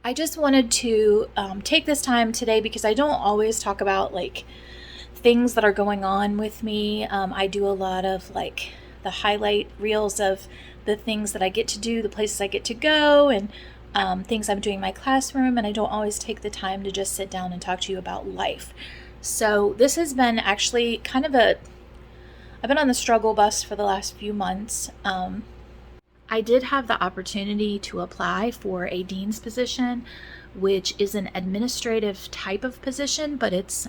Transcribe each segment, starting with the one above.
I just wanted to take this time today because I don't always talk about like things that are going on with me. I do a lot of like the highlight reels of the things that I get to do, the places I get to go, and things I'm doing in my classroom, and I don't always take the time to just sit down and talk to you about life. So this has been actually kind of I've been on the struggle bus for the last few months. I did have the opportunity to apply for a dean's position, which is an administrative type of position, but it's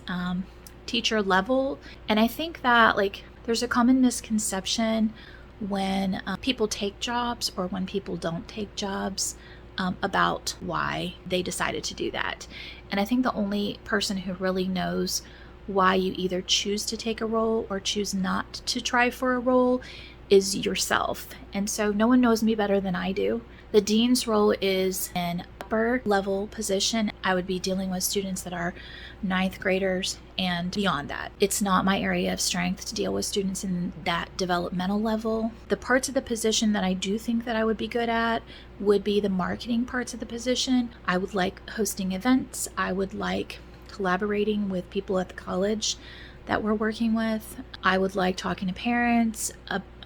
teacher level. And I think that like there's a common misconception when people take jobs or when people don't take jobs about why they decided to do that. And I think the only person who really knows why you either choose to take a role or choose not to try for a role is yourself. And so no one knows me better than I do. The dean's role is an upper level position. I would be dealing with students that are ninth graders and beyond that. It's not my area of strength to deal with students in that developmental level. The parts of the position that I do think that I would be good at would be the marketing parts of the position. I would like hosting events. I would like collaborating with people at the college that we're working with. I would like talking to parents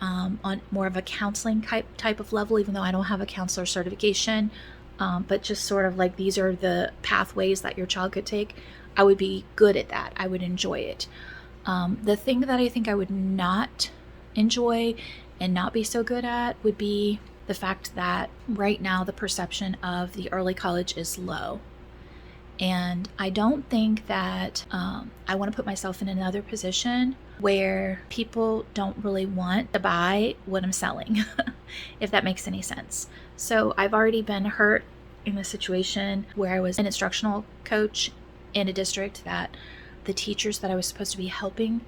on more of a counseling type of level, even though I don't have a counselor certification, but just sort of like these are the pathways that your child could take. I would be good at that. I would enjoy it. The thing that I think I would not enjoy and not be so good at would be the fact that right now the perception of the early college is low. And I don't think that I want to put myself in another position where people don't really want to buy what I'm selling, if that makes any sense. So I've already been hurt in a situation where I was an instructional coach in a district that the teachers that I was supposed to be helping,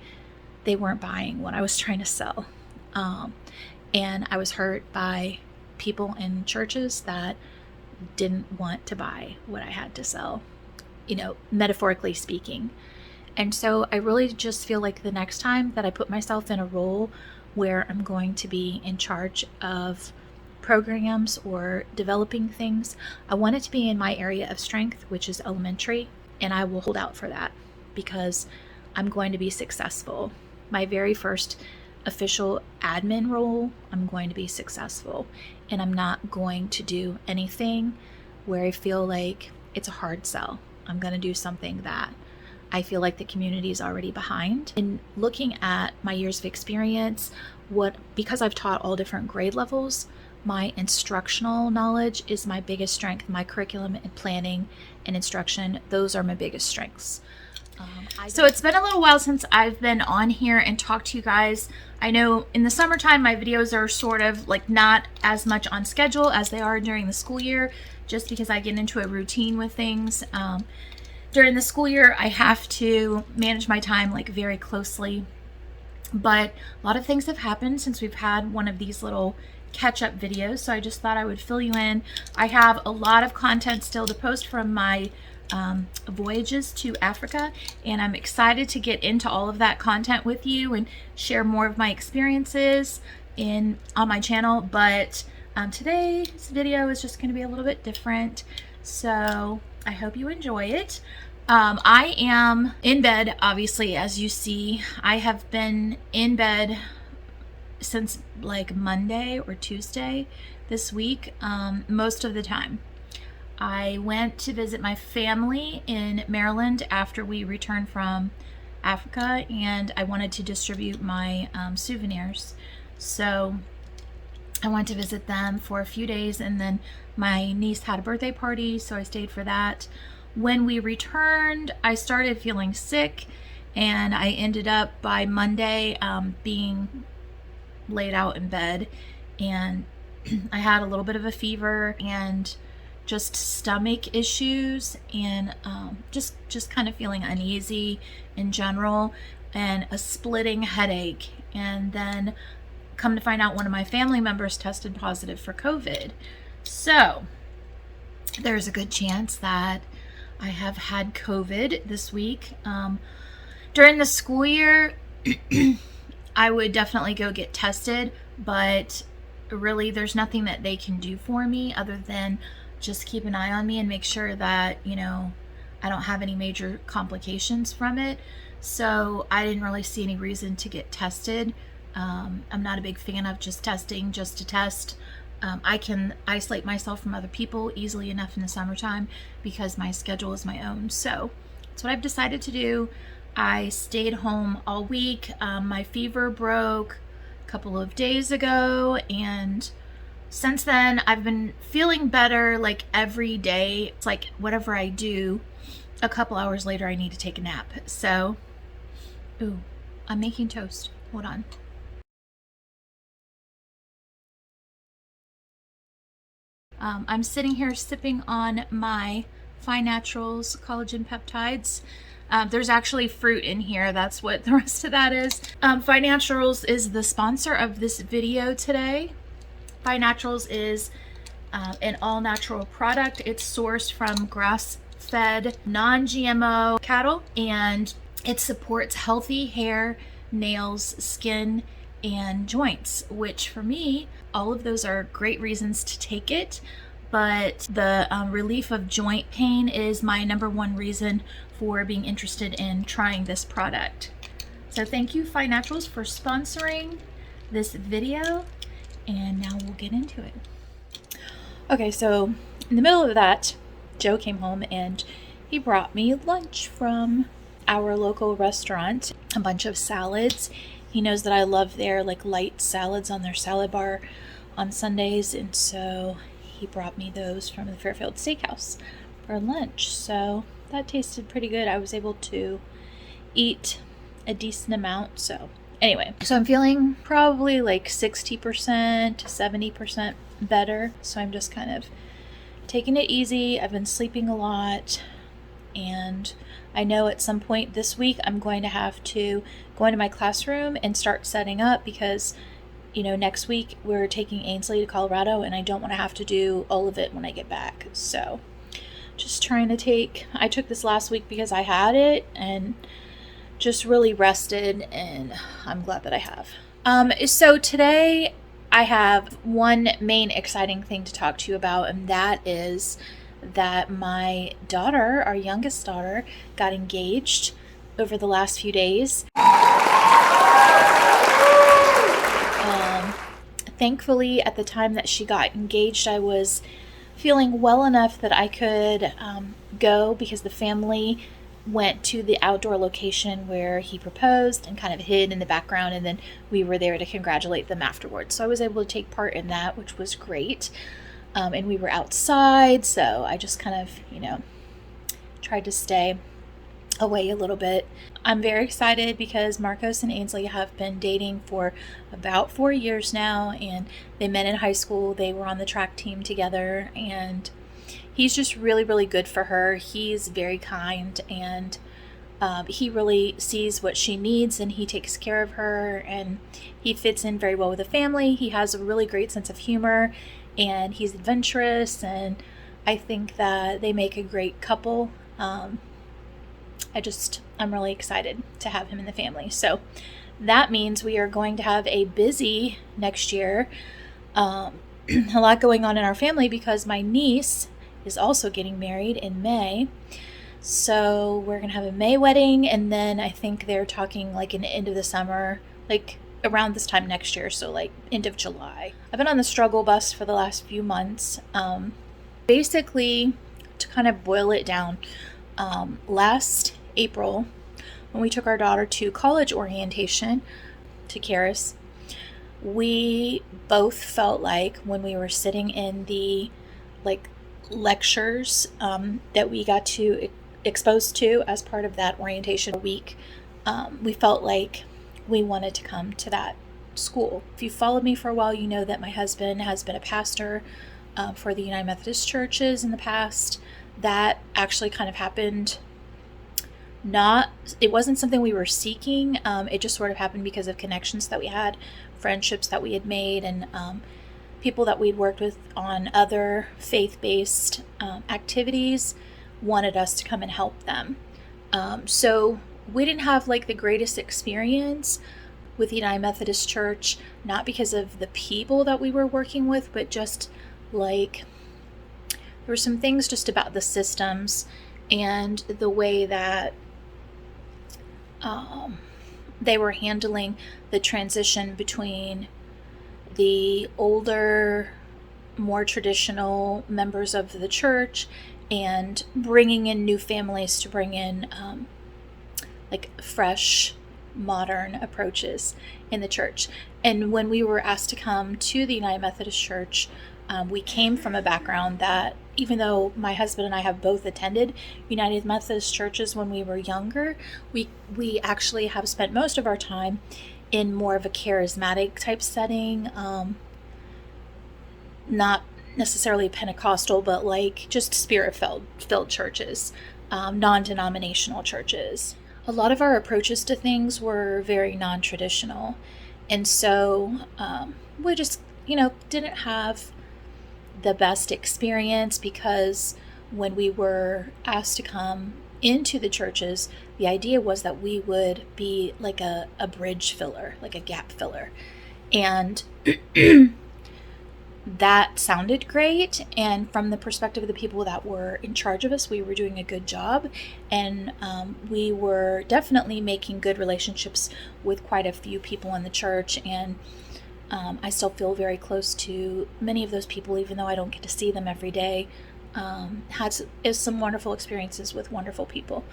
they weren't buying what I was trying to sell. And I was hurt by people in churches that didn't want to buy what I had to sell, metaphorically speaking. And so I really just feel like the next time that I put myself in a role where I'm going to be in charge of programs or developing things, I want it to be in my area of strength, which is elementary, and I will hold out for that because I'm going to be successful. My very first official admin role, I'm going to be successful, and I'm not going to do anything where I feel like it's a hard sell. I'm going to do something that I feel like the community is already behind. In looking at my years of experience, because I've taught all different grade levels, my instructional knowledge is my biggest strength. My curriculum and planning and instruction, those are my biggest strengths. So it's been a little while since I've been on here and talked to you guys. I know in the summertime my videos are sort of like not as much on schedule as they are during the school year, just because I get into a routine with things. During the school year I have to manage my time like very closely, but a lot of things have happened since we've had one of these little catch-up videos, so I just thought I would fill you in. I have a lot of content still to post from my voyages to Africa, and I'm excited to get into all of that content with you and share more of my experiences on my channel. But today's video is just going to be a little bit different, so I hope you enjoy it. I am in bed, obviously, as you see. I have been in bed since like Monday or Tuesday this week, most of the time. I went to visit my family in Maryland after we returned from Africa, and I wanted to distribute my souvenirs. So I went to visit them for a few days, and then my niece had a birthday party, so I stayed for that. When we returned, I started feeling sick, and I ended up by Monday being laid out in bed, and I had a little bit of a fever and just stomach issues, and just kind of feeling uneasy in general, and a splitting headache. And then come to find out one of my family members tested positive for COVID. So there's a good chance that I have had COVID this week. During the school year, I would definitely go get tested, but really there's nothing that they can do for me other than just keep an eye on me and make sure that, you know, I don't have any major complications from it. So I didn't really see any reason to get tested. I'm not a big fan of just testing just to test. I can isolate myself from other people easily enough in the summertime because my schedule is my own. So that's what I've decided to do. I stayed home all week. My fever broke a couple of days ago, and since then I've been feeling better like every day. It's like whatever I do, a couple hours later I need to take a nap. So, ooh, I'm making toast. Hold on. I'm sitting here sipping on my Fine Naturals collagen peptides. There's actually fruit in here. That's what the rest of that is. Fine Naturals is the sponsor of this video today. Fine Naturals is an all-natural product. It's sourced from grass-fed, non-GMO cattle, and it supports healthy hair, nails, skin, and joints, which for me, all of those are great reasons to take it. But the relief of joint pain is my number one reason for being interested in trying this product. So thank you, Fine Naturals, for sponsoring this video. And now we'll get into it. Okay, so in the middle of that, Joe came home and he brought me lunch from our local restaurant, a bunch of salads. He knows that I love their like light salads on their salad bar on Sundays, and so he brought me those from the Fairfield Steakhouse for lunch. So that tasted pretty good. I was able to eat a decent amount. So anyway, so I'm feeling probably like 60% to 70% better. So I'm just kind of taking it easy. I've been sleeping a lot, and I know at some point this week I'm going to have to go into my classroom and start setting up because, you know, next week we're taking Ainsley to Colorado and I don't want to have to do all of it when I get back. So just trying to I took this last week because I had it and just really rested, and I'm glad that I have. So today I have one main exciting thing to talk to you about, and that is that my daughter, our youngest daughter, got engaged over the last few days. Thankfully, at the time that she got engaged, I was feeling well enough that I could go because the family went to the outdoor location where he proposed and kind of hid in the background, and then we were there to congratulate them afterwards. So I was able to take part in that, which was great. And we were outside, so I just kind of, you know, tried to stay away a little bit. I'm very excited because Marcos and Ainsley have been dating for about 4 years now, and they met in high school. They were on the track team together, and he's just really, really good for her. He's very kind, and he really sees what she needs, and he takes care of her, and he fits in very well with the family. He has a really great sense of humor, and he's adventurous, and I think that they make a great couple. I'm really excited to have him in the family. So that means we are going to have a busy next year. A lot going on in our family because my niece is also getting married in May. So we're going to have a May wedding, and then I think they're talking like in the end of the summer, like around this time next year, so like end of July. I've been on the struggle bus for the last few months. Basically, to kind of boil it down, last April, when we took our daughter to college orientation to Karis, we both felt like when we were sitting in the like lectures that we got to exposed to as part of that orientation week, we felt like we wanted to come to that school. If you followed me for a while, you know that my husband has been a pastor for the United Methodist churches in the past. That actually kind of happened. It wasn't something we were seeking. It just sort of happened because of connections that we had, friendships that we had made, and people that we'd worked with on other faith-based activities wanted us to come and help them. So we didn't have like the greatest experience with the United Methodist Church, not because of the people that we were working with, but just like were some things just about the systems and the way that they were handling the transition between the older, more traditional members of the church and bringing in new families to bring in like fresh, modern approaches in the church. And when we were asked to come to the United Methodist Church, we came from a background that, even though my husband and I have both attended United Methodist churches when we were younger, we actually have spent most of our time in more of a charismatic type setting, not necessarily Pentecostal, but like just spirit-filled churches, non-denominational churches. A lot of our approaches to things were very non-traditional. And so we just, didn't have the best experience, because when we were asked to come into the churches, the idea was that we would be like a bridge filler, like a gap filler. And that sounded great. And from the perspective of the people that were in charge of us, we were doing a good job. And we were definitely making good relationships with quite a few people in the church. And I still feel very close to many of those people, even though I don't get to see them every day. Had some wonderful experiences with wonderful people.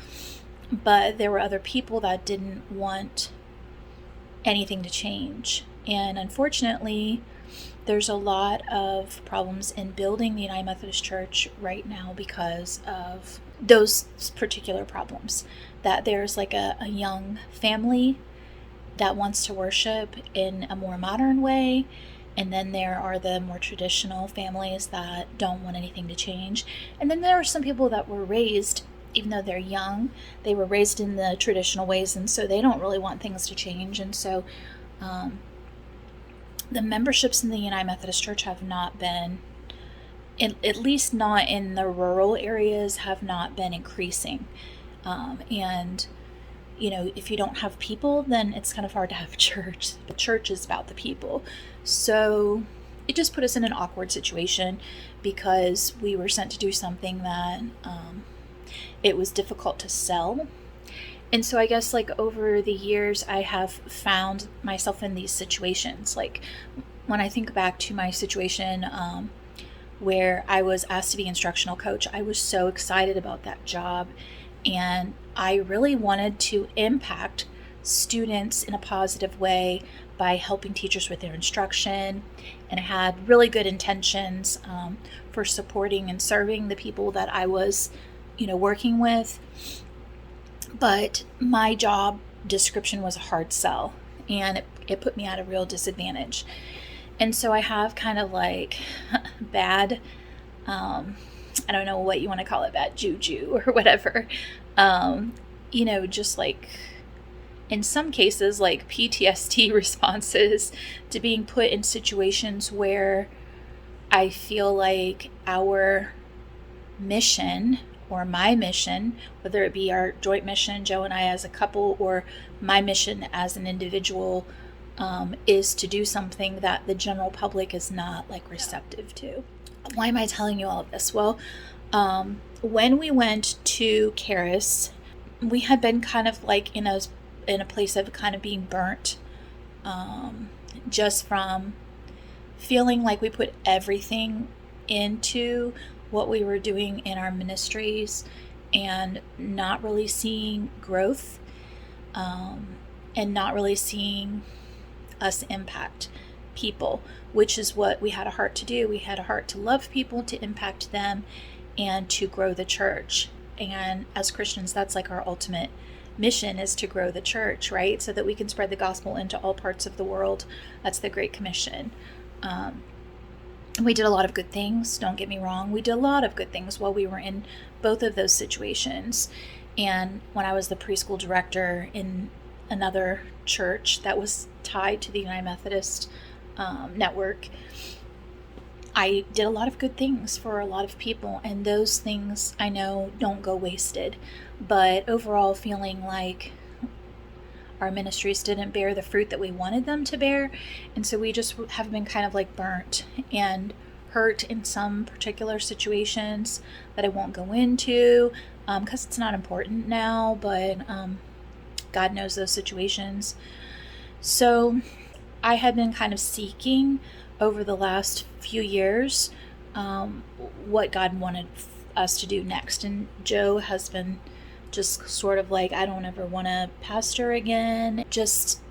But there were other people that didn't want anything to change. And unfortunately, there's a lot of problems in building the United Methodist Church right now because of those particular problems. That there's like a young family that wants to worship in a more modern way, and then there are the more traditional families that don't want anything to change. And then there are some people that were raised, even though they're young, they were raised in the traditional ways, and so they don't really want things to change. And so the memberships in the United Methodist Church have not been, at least not in the rural areas, have not been increasing. And if you don't have people, then it's kind of hard to have church. The church is about the people. So it just put us in an awkward situation, because we were sent to do something that it was difficult to sell. And so I guess like over the years, I have found myself in these situations. Like when I think back to my situation where I was asked to be instructional coach, I was so excited about that job. And I really wanted to impact students in a positive way by helping teachers with their instruction. And I had really good intentions for supporting and serving the people that I was, working with. But my job description was a hard sell, and it put me at a real disadvantage. And so I have kind of like bad, I don't know what you want to call it, bad juju or whatever. Just like in some cases, like PTSD responses to being put in situations where I feel like our mission, or my mission, whether it be our joint mission, Joe and I as a couple, or my mission as an individual, is to do something that the general public is not like receptive to. Why am I telling you all of this? Well, when we went to Karis, we had been kind of like in a place of kind of being burnt, just from feeling like we put everything into what we were doing in our ministries and not really seeing growth, and not really seeing us impact people, which is what we had a heart to do. We had a heart to love people, to impact them, and to grow the church. And as Christians, that's like our ultimate mission, is to grow the church, right? So that we can spread the gospel into all parts of the world. That's the Great Commission. We did a lot of good things, don't get me wrong. We did a lot of good things while we were in both of those situations. And when I was the preschool director in another church that was tied to the United Methodist network, I did a lot of good things for a lot of people, and those things I know don't go wasted. But overall, feeling like our ministries didn't bear the fruit that we wanted them to bear, and so we just have been kind of like burnt. And hurt in some particular situations that I won't go into because it's not important now, but God knows those situations. So I had been kind of seeking over the last few years what God wanted us to do next. And Joe has been just sort of like, I don't ever want to pastor again. Just,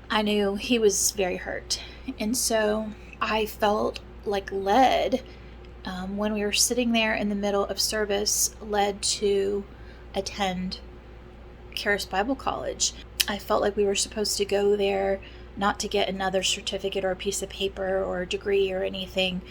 I knew he was very hurt. And so I felt like led when we were sitting there in the middle of service, led to attend Charis Bible College. I felt like we were supposed to go there not to get another certificate or a piece of paper or a degree or anything,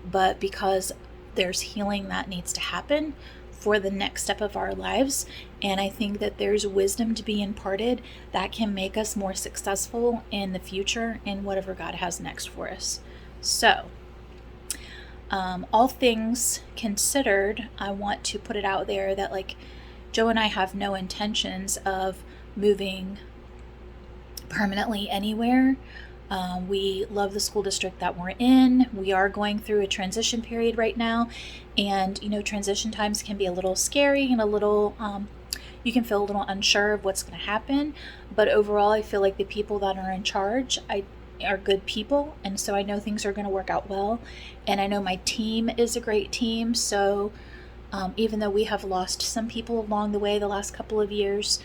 but because there's healing that needs to happen for the next step of our lives. And I think that there's wisdom to be imparted that can make us more successful in the future in whatever God has next for us. So, all things considered, I want to put it out there that like Joe and I have no intentions of moving permanently anywhere. We love the school district that we're in. We are going through a transition period right now, and transition times can be a little scary and a little you can feel a little unsure of what's going to happen, but overall I feel like the people that are in charge are good people, and so I know things are going to work out well, and I know my team is a great team. So even though we have lost some people along the way the last couple of years,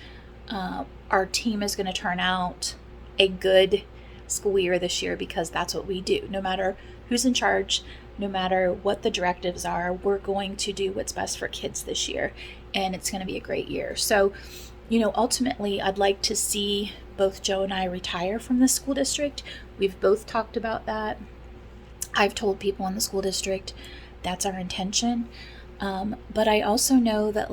our team is going to turn out a good school year this year, because that's what we do. No matter who's in charge, no matter what the directives are, we're going to do what's best for kids this year, and it's going to be a great year. So, ultimately, I'd like to see both Joe and I retire from the school district. We've both talked about that. I've told people in the school district that's our intention. But I also know that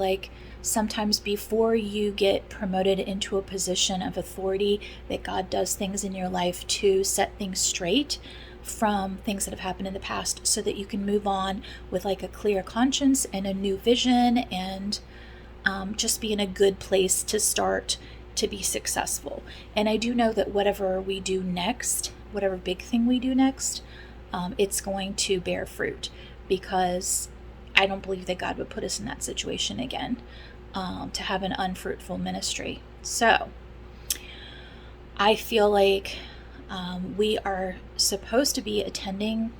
sometimes before you get promoted into a position of authority, that God does things in your life to set things straight from things that have happened in the past, so that you can move on with a clear conscience and a new vision, and just be in a good place to start to be successful. And I do know that whatever we do next, whatever big thing we do next, it's going to bear fruit, because I don't believe that God would put us in that situation again, to have an unfruitful ministry. So I feel like we are supposed to be attending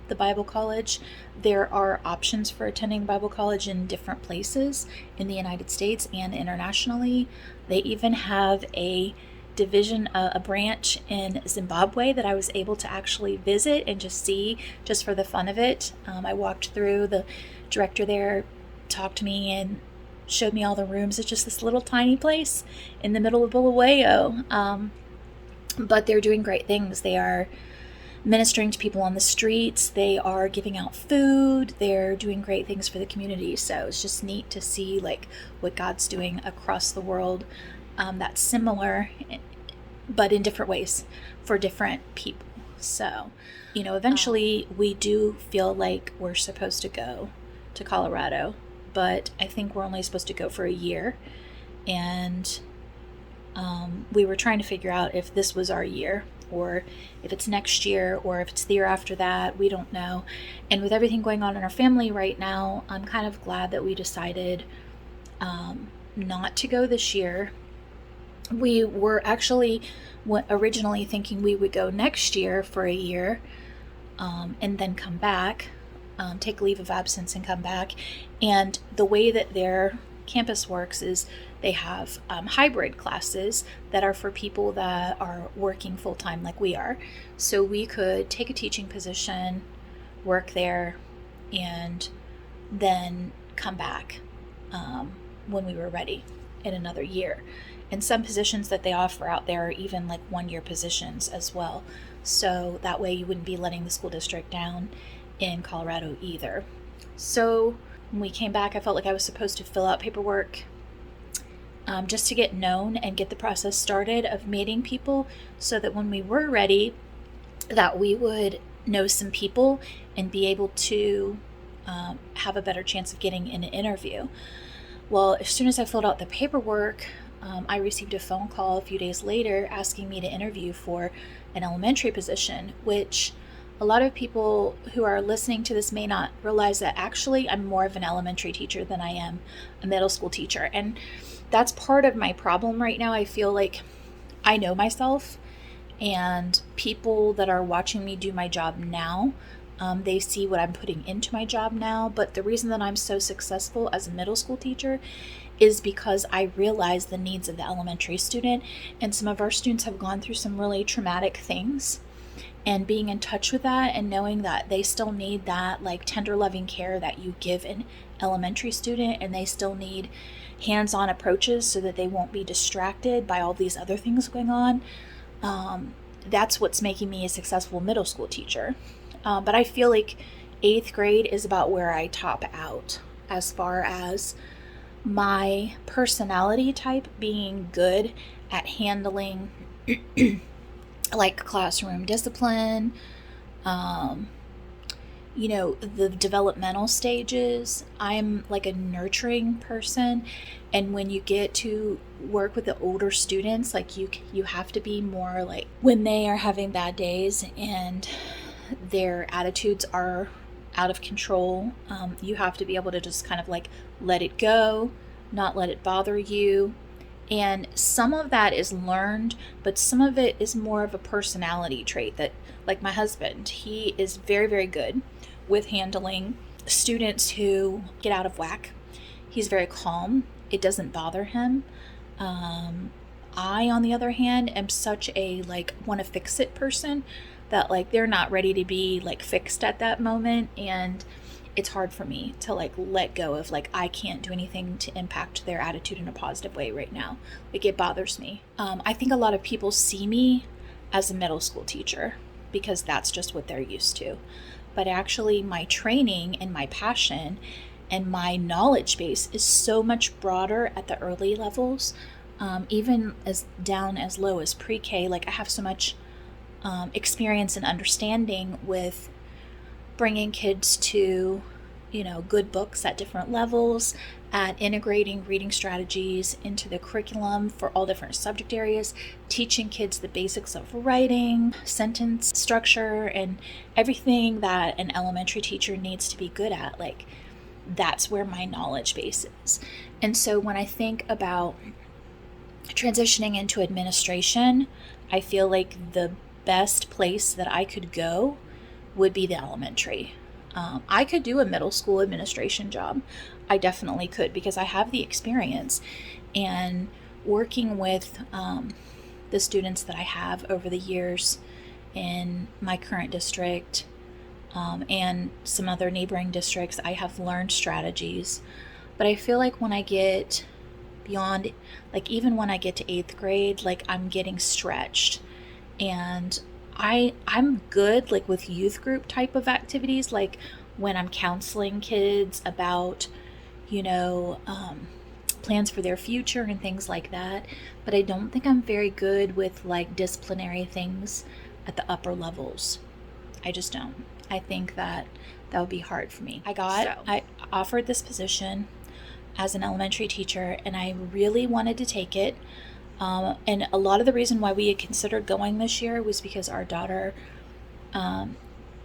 the Bible college. There are options for attending Bible college in different places in the United States and internationally. They even have a division, a branch in Zimbabwe that I was able to actually visit and just see, just for the fun of it. I walked through, the director there talked to me and showed me all the rooms. It's just this little tiny place in the middle of Bulawayo. But they're doing great things. They are ministering to people on the streets. They are giving out food. They're doing great things for the community. So it's just neat to see what God's doing across the world, that's similar, but in different ways for different people. So, eventually we do feel like we're supposed to go to Colorado, but I think we're only supposed to go for a year. And we were trying to figure out if this was our year, or if it's next year, or if it's the year after that. We don't know. And with everything going on in our family right now, I'm kind of glad that we decided not to go this year. We were actually originally thinking we would go next year for a year, and then come back, take leave of absence and come back. And the way that their campus works is they have hybrid classes that are for people that are working full-time like we are. So we could take a teaching position, work there, and then come back when we were ready in another year. And some positions that they offer out there are even 1-year positions as well. So that way you wouldn't be letting the school district down in Colorado either. So when we came back, I felt like I was supposed to fill out paperwork just to get known and get the process started of meeting people, so that when we were ready, that we would know some people and be able to have a better chance of getting an interview. Well, as soon as I filled out the paperwork, I received a phone call a few days later asking me to interview for an elementary position, which a lot of people who are listening to this may not realize that actually I'm more of an elementary teacher than I am a middle school teacher. And that's part of my problem right now. I feel like I know myself, and people that are watching me do my job now, they see what I'm putting into my job now. But the reason that I'm so successful as a middle school teacher is because I realize the needs of the elementary student, and some of our students have gone through some really traumatic things, and being in touch with that and knowing that they still need that like tender loving care that you give an elementary student, and they still need hands-on approaches so that they won't be distracted by all these other things going on. That's what's making me a successful middle school teacher. But I feel like 8th grade is about where I top out as far as my personality type being good at handling like classroom discipline, the developmental stages. I'm like a nurturing person, and when you get to work with the older students, like you have to be more like, when they are having bad days and their attitudes are out of control, you have to be able to just kind of like let it go, not let it bother you. And some of that is learned, but some of it is more of a personality trait that, like my husband, he is very, very good with handling students who get out of whack. He's very calm. It doesn't bother him. I, on the other hand, am such a like want to fix it person that like they're not ready to be like fixed at that moment, and it's hard for me to like let go of like I can't do anything to impact their attitude in a positive way right now. Like it bothers me. I think a lot of people see me as a middle school teacher because that's just what they're used to. But actually my training and my passion and my knowledge base is so much broader at the early levels, even as down as low as pre-K. Like I have so much experience and understanding with bringing kids to, good books at different levels, at integrating reading strategies into the curriculum for all different subject areas, teaching kids the basics of writing, sentence structure, and everything that an elementary teacher needs to be good at. Like, that's where my knowledge base is. And so when I think about transitioning into administration, I feel like the best place that I could go would be the elementary. I could do a middle school administration job. I definitely could, because I have the experience, and working with the students that I have over the years in my current district and some other neighboring districts, I have learned strategies. But I feel like when I get beyond, like even when I get to 8th grade, like I'm getting stretched. And I'm good like with youth group type of activities, like when I'm counseling kids about, plans for their future and things like that. But I don't think I'm very good with like disciplinary things at the upper levels. I just don't. I think that would be hard for me. I offered this position as an elementary teacher, and I really wanted to take it. And a lot of the reason why we had considered going this year was because our daughter,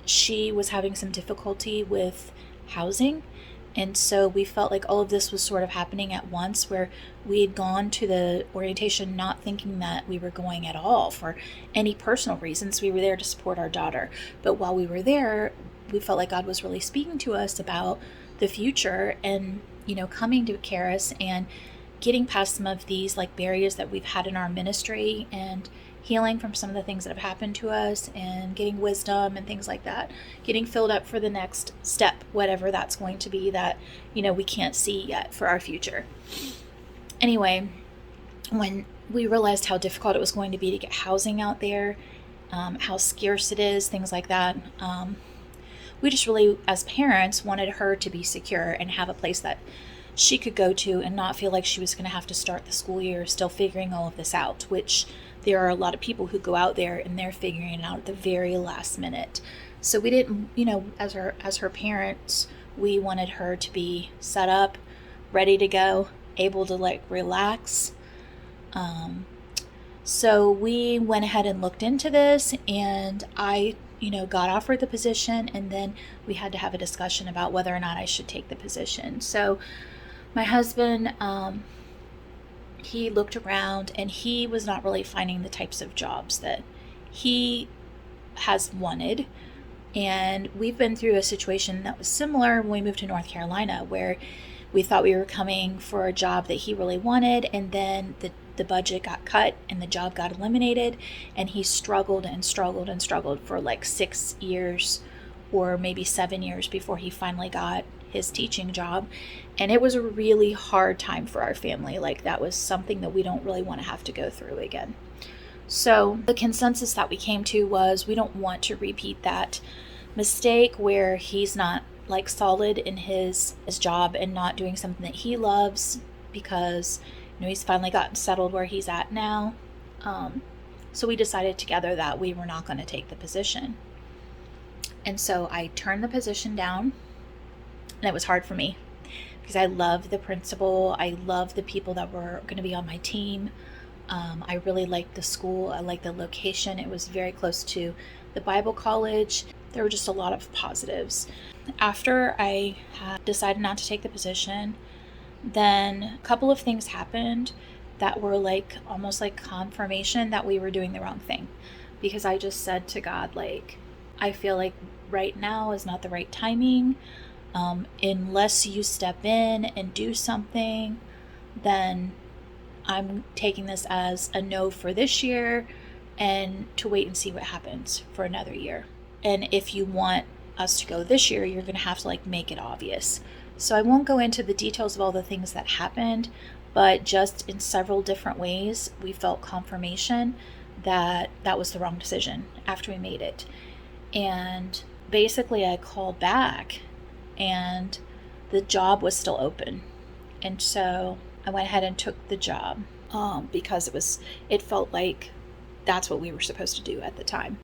she was having some difficulty with housing. And so we felt like all of this was sort of happening at once, where we had gone to the orientation not thinking that we were going at all for any personal reasons. We were there to support our daughter. But while we were there, we felt like God was really speaking to us about the future and, coming to Karis and getting past some of these like barriers that we've had in our ministry, and healing from some of the things that have happened to us, and getting wisdom and things like that, getting filled up for the next step, whatever that's going to be that, we can't see yet for our future. Anyway, when we realized how difficult it was going to be to get housing out there, how scarce it is, things like that, we just really, as parents, wanted her to be secure and have a place that she could go to and not feel like she was going to have to start the school year still figuring all of this out, which there are a lot of people who go out there and they're figuring it out at the very last minute. So we didn't, as her parents, we wanted her to be set up, ready to go, able to like relax. So we went ahead and looked into this, and I got offered the position, and then we had to have a discussion about whether or not I should take the position. So my husband, he looked around and he was not really finding the types of jobs that he has wanted. And we've been through a situation that was similar when we moved to North Carolina, where we thought we were coming for a job that he really wanted, and then the budget got cut and the job got eliminated, and he struggled and struggled and struggled for like 6 years or maybe 7 years before he finally got his teaching job. And it was a really hard time for our family. Like, that was something that we don't really want to have to go through again. So the consensus that we came to was we don't want to repeat that mistake where he's not like solid in his job and not doing something that he loves, because he's finally gotten settled where he's at now. So we decided together that we were not going to take the position. And so I turned the position down, and it was hard for me because I love the principal. I love the people that were going to be on my team. I really liked the school. I liked the location. It was very close to the Bible college. There were just a lot of positives. After I had decided not to take the position, then a couple of things happened that were like almost like confirmation that we were doing the wrong thing. Because I just said to God, like, I feel like right now is not the right timing. Unless you step in and do something, then I'm taking this as a no for this year, and to wait and see what happens for another year. And if you want us to go this year, you're going to have to like make it obvious. So I won't go into the details of all the things that happened, but just in several different ways, we felt confirmation that that was the wrong decision after we made it. And basically I called back and the job was still open. And so I went ahead and took the job because it felt like that's what we were supposed to do at the time.